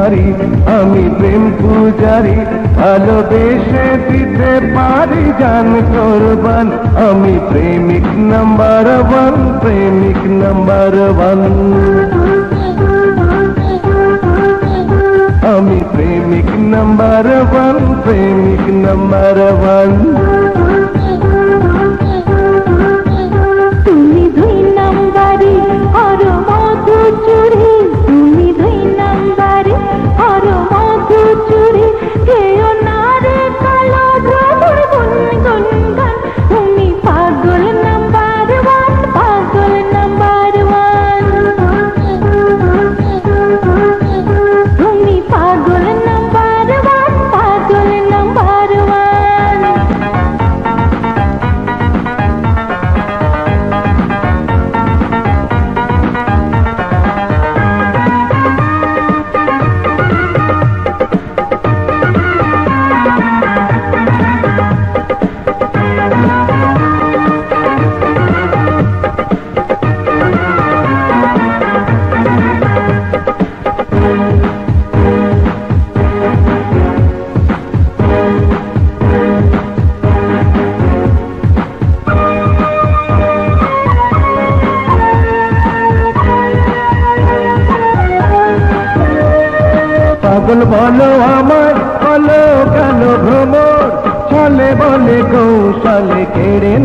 পারি, আমি প্রেম পূজারি, ভালোবেসে দিতে পারি জান কোরবান। আমি প্রেমিক নাম্বার ওয়ান, প্রেমিক নাম্বার ওয়ান। আমি প্রেমিক নাম্বার ওয়ান, প্রেমিক নাম্বার ওয়ান। তুমি দুই নাম্বারি আর মধু চুরি, তুমি দুই নাম্বারি আর মধু চুরি, কেউ না রে কালো ভ্রমর গুনগুন গান। তুমি পাগল নাম্বার ওয়ান, পাগল নাম্বার ওয়ান। তুমি পাগল নাম্বার ওয়ান, পাগল নাম্বার ওয়ান। পাগল বলো আমায়, বলো কেন ভ্রমর, ছলে বলে কৌশলে কেড়ে